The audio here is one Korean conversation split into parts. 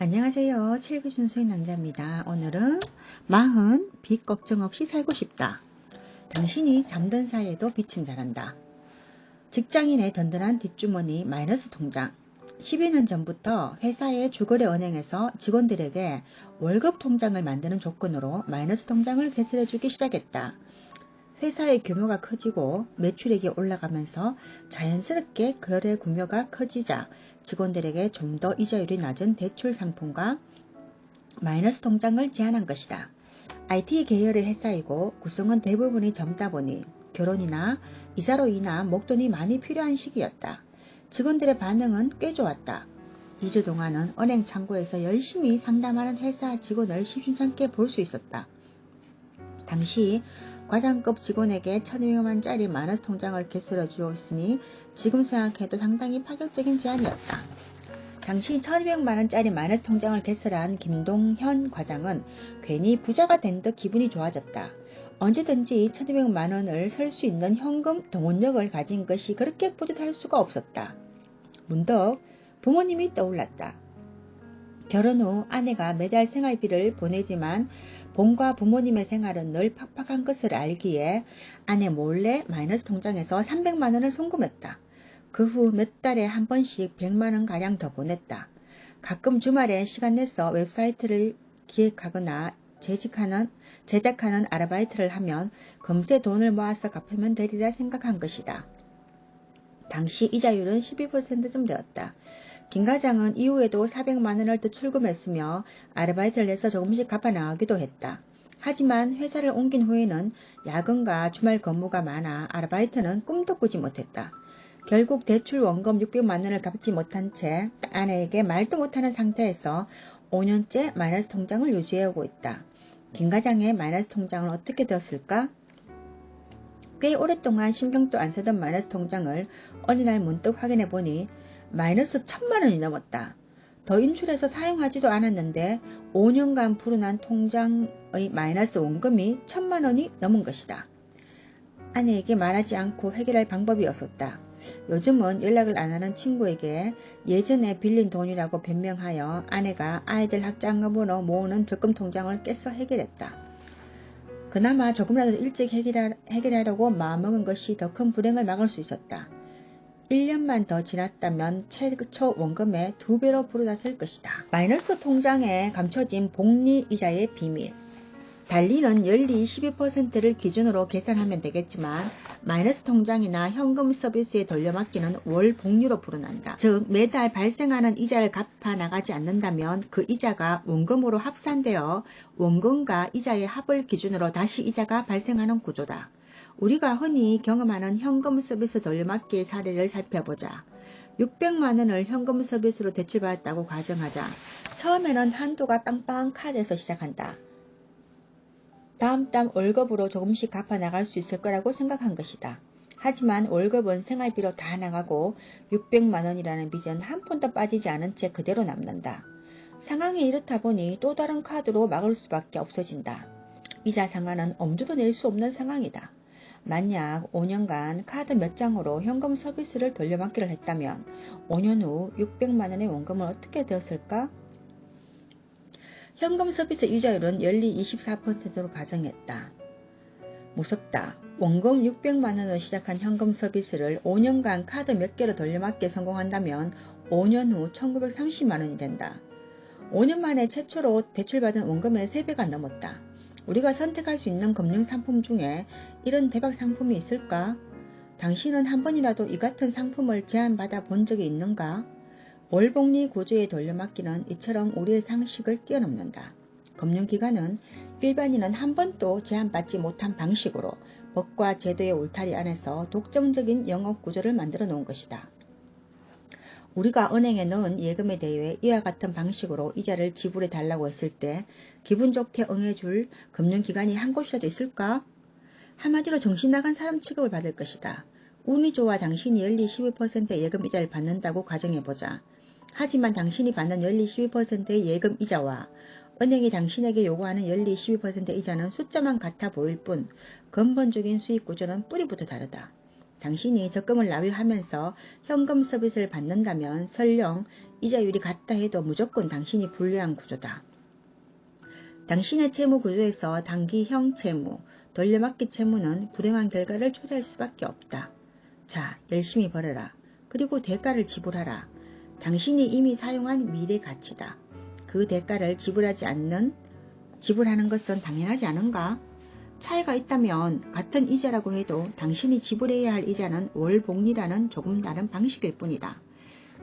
안녕하세요. 칠구순수의 남자입니다. 오늘은 빚 걱정 없이 살고 싶다. 당신이 잠든 사이에도 빛은 잘한다. 직장인의 든든한 뒷주머니 마이너스 통장. 12년 전부터 회사의 주거래 은행에서 직원들에게 월급 통장을 만드는 조건으로 마이너스 통장을 개설해주기 시작했다. 회사의 규모가 커지고 매출액이 올라가면서 자연스럽게 거래 규모가 커지자 직원들에게 좀 더 이자율이 낮은 대출 상품과 마이너스 통장을 제안한 것이다. IT 계열의 회사이고 구성은 대부분이 젊다 보니 결혼이나 이사로 인한 목돈이 많이 필요한 시기였다. 직원들의 반응은 꽤 좋았다. 2주 동안은 은행 창구에서 열심히 상담하는 회사 직원을 심심찮게 볼 수 있었다. 당시 과장급 직원에게 1,200만짜리 마이너스 통장을 개설해 주었으니 지금 생각해도 상당히 파격적인 제안이었다. 당시 1,200만원짜리 마이너스 통장을 개설한 김동현 과장은 괜히 부자가 된 듯 기분이 좋아졌다. 언제든지 1,200만원을 쓸 수 있는 현금 동원력을 가진 것이 그렇게 뿌듯할 수가 없었다. 문득 부모님이 떠올랐다. 결혼 후 아내가 매달 생활비를 보내지만 본과 부모님의 생활은 늘 팍팍한 것을 알기에 아내 몰래 마이너스 통장에서 300만원을 송금했다. 그 후 몇 달에 한 번씩 100만원가량 더 보냈다. 가끔 주말에 시간 내서 웹사이트를 기획하거나 제작하는 아르바이트를 하면 금세 돈을 모아서 갚으면 되리라 생각한 것이다. 당시 이자율은 12%쯤 되었다. 김 과장은 이후에도 400만원을 더 출금했으며 아르바이트를 해서 조금씩 갚아 나가기도 했다. 하지만 회사를 옮긴 후에는 야근과 주말 근무가 많아 아르바이트는 꿈도 꾸지 못했다. 결국 대출 원금 600만원을 갚지 못한 채 아내에게 말도 못하는 상태에서 5년째 마이너스 통장을 유지해오고 있다. 김 과장의 마이너스 통장은 어떻게 되었을까? 꽤 오랫동안 신경도 안 쓰던 마이너스 통장을 어느 날 문득 확인해 보니 마이너스 1,000만원이 넘었다. 더 인출해서 사용하지도 않았는데 5년간 불어난 통장의 마이너스 원금이 1,000만원이 넘은 것이다. 아내에게 말하지 않고 해결할 방법이 없었다. 요즘은 연락을 안 하는 친구에게 예전에 빌린 돈이라고 변명하여 아내가 아이들 학자금으로 모으는 적금 통장을 깨서 해결했다. 그나마 조금이라도 일찍 해결하려고 마음먹은 것이 더 큰 불행을 막을 수 있었다. 1년만 더 지났다면 최초 원금의 2배로 불어났을 것이다. 마이너스 통장에 감춰진 복리이자의 비밀. 달리는 연리 12%를 기준으로 계산하면 되겠지만 마이너스 통장이나 현금 서비스에 돌려막기는 월 복리로 불어난다. 즉 매달 발생하는 이자를 갚아 나가지 않는다면 그 이자가 원금으로 합산되어 원금과 이자의 합을 기준으로 다시 이자가 발생하는 구조다. 우리가 흔히 경험하는 현금 서비스 돌려막기의 사례를 살펴보자. 600만원을 현금 서비스로 대출받았다고 가정하자. 처음에는 한도가 빵빵한 카드에서 시작한다. 다음 달 월급으로 조금씩 갚아 나갈 수 있을 거라고 생각한 것이다. 하지만 월급은 생활비로 다 나가고 600만원이라는 빚은 한 푼도 빠지지 않은 채 그대로 남는다. 상황이 이렇다 보니 또 다른 카드로 막을 수밖에 없어진다. 이자 상환은 엄두도 낼 수 없는 상황이다. 만약 5년간 카드 몇 장으로 현금 서비스를 돌려막기를 했다면 5년 후 600만원의 원금은 어떻게 되었을까? 현금 서비스 이자율은 연리 24%로 가정했다. 무섭다. 원금 600만원으로 시작한 현금 서비스를 5년간 카드 몇 개로 돌려막기에 성공한다면 5년 후 1930만원이 된다. 5년 만에 최초로 대출받은 원금의 3배가 넘었다. 우리가 선택할 수 있는 금융 상품 중에 이런 대박 상품이 있을까? 당신은 한 번이라도 이 같은 상품을 제안받아 본 적이 있는가? 월복리 구조의 돌려막기는 이처럼 우리의 상식을 뛰어넘는다. 금융기관은 일반인은 한 번도 제한받지 못한 방식으로 법과 제도의 울타리 안에서 독점적인 영업구조를 만들어 놓은 것이다. 우리가 은행에 넣은 예금에 대해 이와 같은 방식으로 이자를 지불해 달라고 했을 때 기분 좋게 응해줄 금융기관이 한 곳이라도 있을까? 한마디로 정신 나간 사람 취급을 받을 것이다. 운이 좋아 당신이 연리 12%의 예금 이자를 받는다고 가정해보자. 하지만 당신이 받는 연리 12%의 예금 이자와 은행이 당신에게 요구하는 연리 12% 이자는 숫자만 같아 보일 뿐 근본적인 수익 구조는 뿌리부터 다르다. 당신이 적금을 납입하면서 현금 서비스를 받는다면 설령 이자율이 같다 해도 무조건 당신이 불리한 구조다. 당신의 채무 구조에서 단기형 채무, 돌려막기 채무는 불행한 결과를 초래할 수밖에 없다. 자, 열심히 벌어라. 그리고 대가를 지불하라. 당신이 이미 사용한 미래 가치다. 그 대가를 지불하는 것은 당연하지 않은가? 차이가 있다면 같은 이자라고 해도 당신이 지불해야 할 이자는 월복리라는 조금 다른 방식일 뿐이다.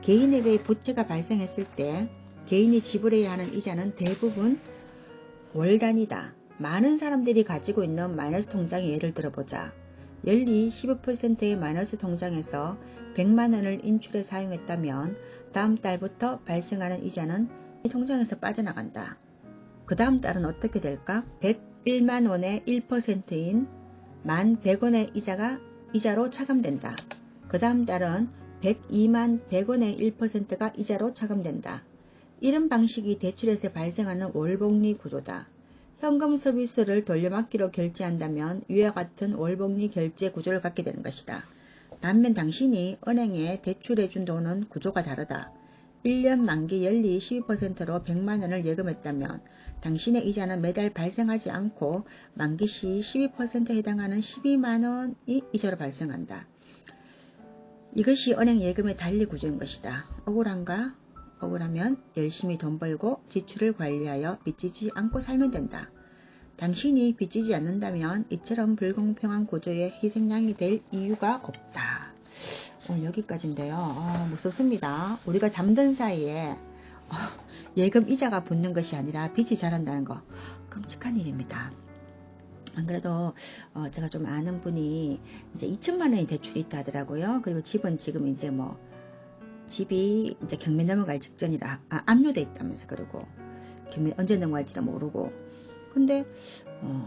개인에게 부채가 발생했을 때 개인이 지불해야 하는 이자는 대부분 월 단위다. 많은 사람들이 가지고 있는 마이너스 통장의 예를 들어보자. 연리 15%의 마이너스 통장에서 100만원을 인출해 사용했다면 다음 달부터 발생하는 이자는 이 통장에서 빠져나간다. 그 다음 달은 어떻게 될까? 101만원의 1%인 11,100원의 이자로 차감된다. 그 다음 달은 102만 100원의 1%가 이자로 차감된다. 이런 방식이 대출에서 발생하는 월복리 구조다. 현금 서비스를 돌려막기로 결제한다면 위와 같은 월복리 결제 구조를 갖게 되는 것이다. 반면 당신이 은행에 대출해준 돈은 구조가 다르다. 1년 만기 연리 12%로 100만원을 예금했다면 당신의 이자는 매달 발생하지 않고 만기 시 12%에 해당하는 12만원이 이자로 발생한다. 이것이 은행 예금의 달리 구조인 것이다. 억울한가? 억울하면 열심히 돈 벌고 지출을 관리하여 빚지지 않고 살면 된다. 당신이 빚지지 않는다면 이처럼 불공평한 구조의 희생양이 될 이유가 없다. 오늘 여기까지인데요. 무섭습니다. 우리가 잠든 사이에 예금 이자가 붙는 것이 아니라 빚이 자란다는 거 끔찍한 일입니다. 안 그래도 제가 좀 아는 분이 이제 2천만 원이 대출이 있다 하더라고요. 그리고 집은 지금 이제 집이 이제 경매 넘어갈 직전이라 압류돼 있다면서. 그러고 경매 언제 넘어갈지도 모르고. 근데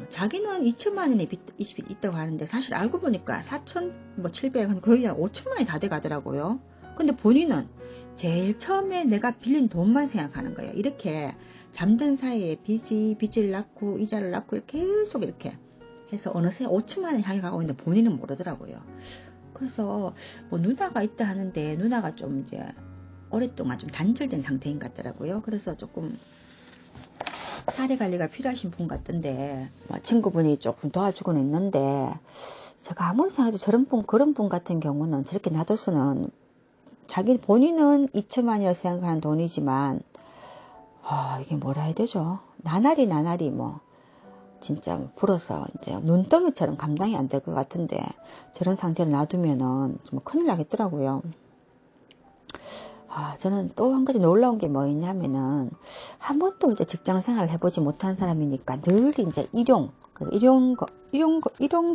자기는 2천만 원이 빚이 있다고 하는데 사실 알고 보니까 4,700원 거의 5천만 원이 다 돼 가더라고요. 근데 본인은 제일 처음에 내가 빌린 돈만 생각하는 거예요. 이렇게 잠든 사이에 빚을 낳고 이자를 낳고 계속 이렇게 해서 어느새 5천만 원을 향해 가고 있는데 본인은 모르더라고요. 그래서 누나가 있다 하는데 누나가 좀 이제 오랫동안 좀 단절된 상태인 것 같더라고요. 그래서 조금 사례 관리가 필요하신 분 같던데 친구분이 조금 도와주고는 있는데 제가 아무리 생각해도 그런 분 같은 경우는 저렇게 놔둬서는 본인은 2천만 원이라고 생각하는 돈이지만 이게 뭐라 해야 되죠? 나날이 진짜 불어서 이제 눈덩이처럼 감당이 안 될 것 같은데 저런 상태로 놔두면은 좀 큰일 나겠더라고요. 저는 또 한 가지 놀라운 게 뭐 있냐면은 한 번도 이제 직장 생활을 해보지 못한 사람이니까 늘 이제 일용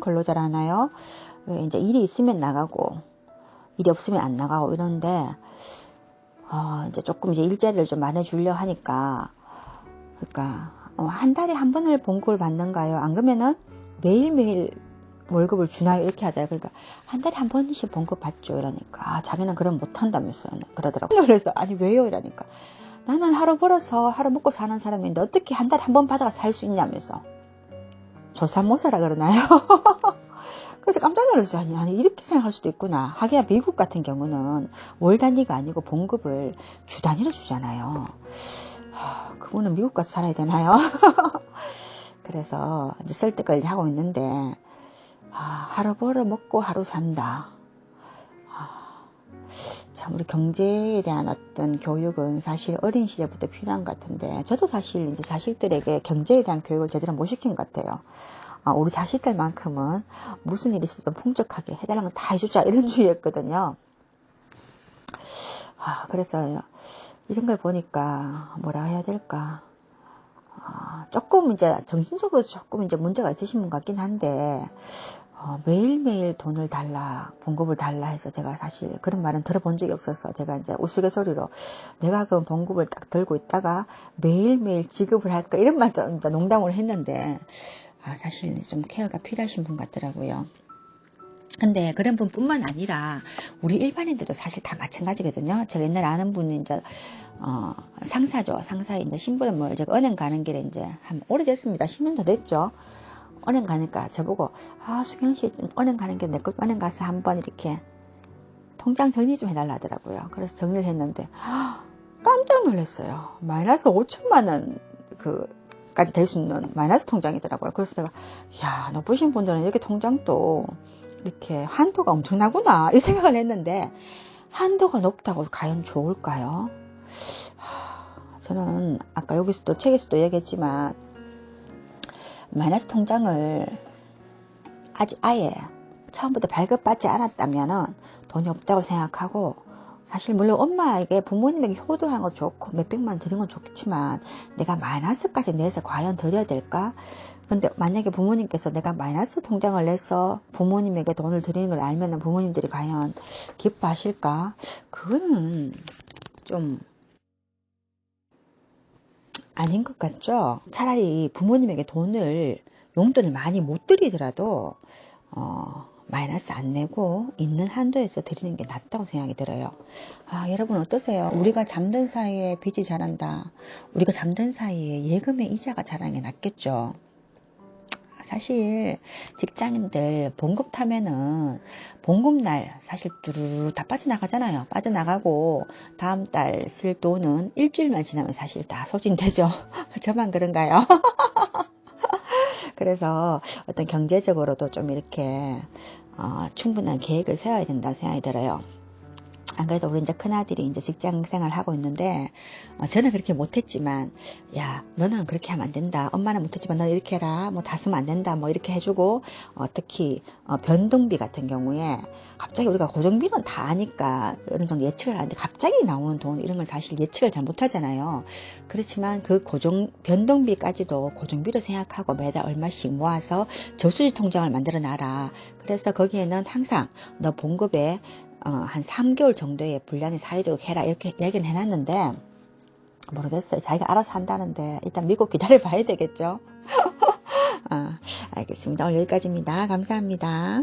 근로자라나요? 왜 이제 일이 있으면 나가고 일이 없으면 안 나가고 이런데 이제 조금 이제 일자리를 좀 많이 주려 하니까 그러니까 한 달에 한 번을 봉급을 받는가요? 안 그러면은 매일매일 월급을 주나요? 이렇게 하잖아요. 그러니까 한 달에 한 번씩 봉급 받죠. 이러니까 자기는 그럼 못한다면서 그러더라고요. 그래서 아니 왜요? 이러니까 나는 하루 벌어서 하루 먹고 사는 사람인데 어떻게 한 달에 한 번 받아가 살 수 있냐면서 조삼모사라 그러나요? 그래서 깜짝 놀랐어요. 아니 이렇게 생각할 수도 있구나. 하기야 미국 같은 경우는 월 단위가 아니고 봉급을 주 단위로 주잖아요. 그분은 미국 가서 살아야 되나요? 그래서 이제 설득을 하고 있는데 하루 벌어 먹고 하루 산다. 참 우리 경제에 대한 어떤 교육은 사실 어린 시절부터 필요한 것 같은데 저도 사실 이제 자식들에게 경제에 대한 교육을 제대로 못 시킨 것 같아요. 우리 자식들만큼은 무슨 일이 있어도 풍족하게 해달라는 건 다 해주자 이런 주의였거든요. 그래서 이런 걸 보니까 뭐라 해야 될까? 조금 이제 정신적으로 조금 이제 문제가 있으신 분 같긴 한데 매일매일 돈을 달라, 봉급을 달라 해서 제가 사실 그런 말은 들어본 적이 없어서 제가 이제 우스갯소리로 내가 그럼 봉급을 딱 들고 있다가 매일매일 지급을 할까 이런 말도 이제 농담으로 했는데 사실 좀 케어가 필요하신 분 같더라고요. 근데 그런 분뿐만 아니라 우리 일반인들도 사실 다 마찬가지거든요. 제가 옛날에 아는 분이 이제 상사죠. 상사인데 신부는 제가 은행 가는 길에 이제 한 오래됐습니다. 10년 더 됐죠. 은행 가니까 저보고 수경씨 은행 가는 게 내 것 은행 가서 한번 이렇게 통장 정리 좀 해달라 하더라고요. 그래서 정리를 했는데 깜짝 놀랐어요. 마이너스 5천만 원 까지 될 수 있는 마이너스 통장이더라고요. 그래서 내가 높으신 분들은 이렇게 통장도 이렇게 한도가 엄청나구나 이 생각을 했는데, 한도가 높다고 과연 좋을까요? 저는 아까 여기서도 책에서도 얘기했지만 마이너스 통장을 아예 처음부터 발급받지 않았다면 돈이 없다고 생각하고, 사실 물론 엄마에게 부모님에게 효도한 건 좋고 몇백만 원 드린 건 좋겠지만 내가 마이너스까지 내서 과연 드려야 될까? 근데 만약에 부모님께서 내가 마이너스 통장을 내서 부모님에게 돈을 드리는 걸 알면 부모님들이 과연 기뻐하실까? 그거는 좀 아닌 것 같죠? 차라리 부모님에게 용돈을 많이 못 드리더라도 마이너스 안 내고 있는 한도에서 드리는 게 낫다고 생각이 들어요. 여러분 어떠세요? 우리가 잠든 사이에 빚이 자란다. 우리가 잠든 사이에 예금의 이자가 자라는 게 낫겠죠. 사실 직장인들 봉급 타면은 봉급날 사실 뚜루루 다 빠져나가잖아요. 빠져나가고 다음 달 쓸 돈은 일주일만 지나면 사실 다 소진되죠. 저만 그런가요? 그래서 어떤 경제적으로도 좀 이렇게 충분한 계획을 세워야 된다 생각이 들어요. 안 그래도 우리 이제 큰아들이 이제 직장 생활을 하고 있는데, 저는 그렇게 못했지만, 너는 그렇게 하면 안 된다. 엄마는 못했지만 너는 이렇게 해라. 뭐 다 쓰면 안 된다. 뭐 이렇게 해주고, 특히, 변동비 같은 경우에, 갑자기 우리가 고정비는 다 아니까 어느 정도 예측을 하는데 갑자기 나오는 돈, 이런 걸 사실 예측을 잘 못하잖아요. 그렇지만 그 변동비까지도 고정비로 생각하고 매달 얼마씩 모아서 저수지 통장을 만들어 놔라. 그래서 거기에는 항상 너 봉급에 한 3개월 정도의 분량이 사이도록 해라 이렇게 얘기를 해놨는데, 모르겠어요. 자기가 알아서 한다는데 일단 믿고 기다려 봐야 되겠죠. 알겠습니다. 오늘 여기까지입니다. 감사합니다.